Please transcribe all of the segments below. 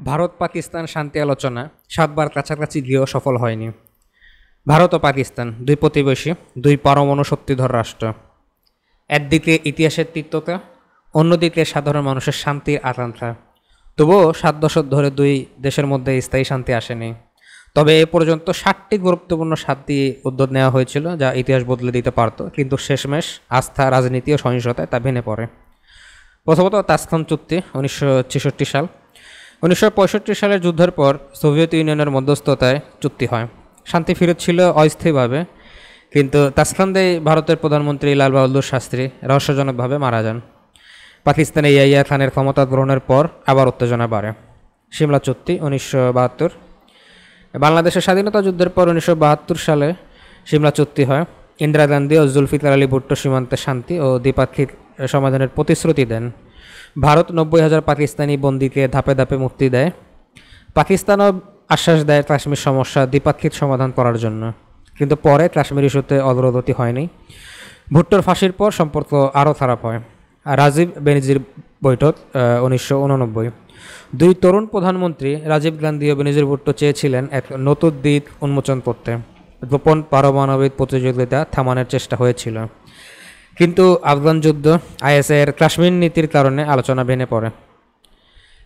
ভারত পাকিস্তান শান্তি আলোচনা ৭ বার কাছাকাছি গিয়েও সফল হয়নি। ভারত ও পাকিস্তান দুই প্রতিবেশী, দুই পরমাণু শক্তিধর রাষ্ট্র। একদিকে ইতিহাসের তিক্ততা, অন্যদিকে সাধারণ মানুষের শান্তির আকাঙ্ক্ষা। তবুও ৭ দশক ধরে দুই দেশের মধ্যে স্থায়ী শান্তি আসেনি। তবে এ পর্যন্ত ৭টি গুরুত্বপূর্ণ শান্তি উদ্যোগ নেওয়া হয়েছিল, যা ইতিহাস বদলে দিতে পারত, কিন্তু শেষমেশ আস্থা, রাজনীতি ও সহিংসতায় তা ভেঙে পড়ে। প্রথমত তাসখান চুক্তি ১৯৬৬ সাল। ১৯৬৫ সালের যুদ্ধের পর সোভিয়েত ইউনিয়নের মধ্যস্থতায় চুক্তি হয়। শান্তি ফিরেছিল অস্থায়ীভাবে, কিন্তু তাসখান্দে ভারতের প্রধানমন্ত্রী লাল বাহাদুর শাস্ত্রী রহস্যজনকভাবে মারা যান। পাকিস্তানে ইয়াহিয়া খানের ক্ষমতা গ্রহণের পর আবার উত্তেজনা বাড়ে। সিমলা চুক্তি ১৯৭২। বাংলাদেশের স্বাধীনতা যুদ্ধের পর ১৯৭২ সালে সিমলা চুক্তি হয়। ইন্দিরা গান্ধী ও জুলফিকার আলী ভুট্টো সীমান্তে শান্তি ও দ্বিপাক্ষিক সমাধানের প্রতিশ্রুতি দেন। ভারত ৯০,০০০ পাকিস্তানি বন্দীকে ধাপে ধাপে মুক্তি দেয়। পাকিস্তানও আশ্বাস দেয় কাশ্মীর সমস্যা দ্বিপাক্ষিক সমাধান করার জন্য, কিন্তু পরে কাশ্মীর ইস্যুতে অগ্রগতি হয়নি। ভুট্টোর ফাঁসির পর সম্পর্ক আরও খারাপ হয়। রাজীব বেনজির বৈঠক ১৯৮৯। দুই তরুণ প্রধানমন্ত্রী রাজীব গান্ধী ও বেনজির ভুট্টো চেয়েছিলেন এক নতুন দিক উন্মোচন করতে। গোপন পারমাণবিক প্রতিযোগিতা থামানোর চেষ্টা হয়েছিল, কিন্তু আফগান যুদ্ধ, আইএসের কাশ্মীর নীতির কারণে আলোচনা ভেঙে পড়ে।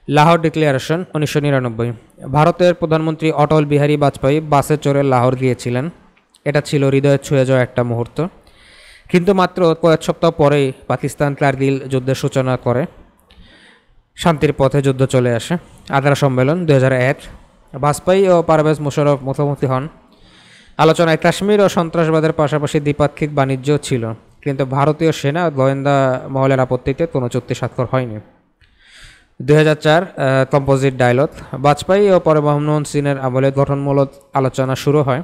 লাহোর ডিক্লারেশন ১৯৯৯। ভারতের প্রধানমন্ত্রী অটল বিহারী বাজপেয়ী বাসে চড়ে লাহোর গিয়েছিলেন। এটা ছিল হৃদয়ে ছুঁয়ে যাওয়া একটা মুহূর্ত, কিন্তু মাত্র কয়েক সপ্তাহ পরেই পাকিস্তান কার্গিল যুদ্ধের সূচনা করে। শান্তির পথে যুদ্ধ চলে আসে। আগ্রা সম্মেলন ২০০১। বাজপেয়ী ও পারভেজ মুশারফ মুখোমুখি হন। আলোচনায় কাশ্মীর ও সন্ত্রাসবাদের পাশাপাশি দ্বিপাক্ষিক বাণিজ্য ছিল, কিন্তু ভারতীয় সেনা গোয়েন্দা মহলের আপত্তিতে কোনো চুক্তি স্বাক্ষর হয়নি। ২০০৪ কম্পোজিট ডায়ালগ। বাজপেয়ী ও পরে মনমোহন সিংয়ের আমলে গঠনমূলক আলোচনা শুরু হয়।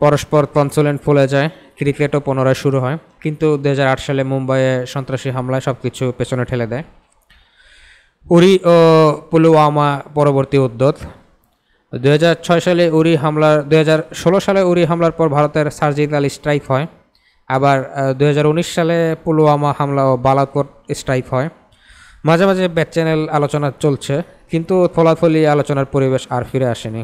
পরস্পর কনসুলেট ফুলে যায়, ক্রিকেটও পুনরায় শুরু হয়, কিন্তু ২০০৮ সালে মুম্বাইয়ে সন্ত্রাসী হামলায় সব কিছু পেছনে ঠেলে দেয়। উরি ও পুলওয়ামা পরবর্তী উদ্যোগ। ২০০৬ সালে ২০১৬ সালে উরি হামলার পর ভারতের সার্জিক্যাল স্ট্রাইক হয়। আবার ২০১৯ সালে পুলওয়ামা হামলা ও বালাকোট স্ট্রাইক হয়। মাঝে মাঝে ব্যাক চ্যানেল আলোচনা চলছে, কিন্তু ফলাফলি আলোচনার পরিবেশ আর ফিরে আসেনি।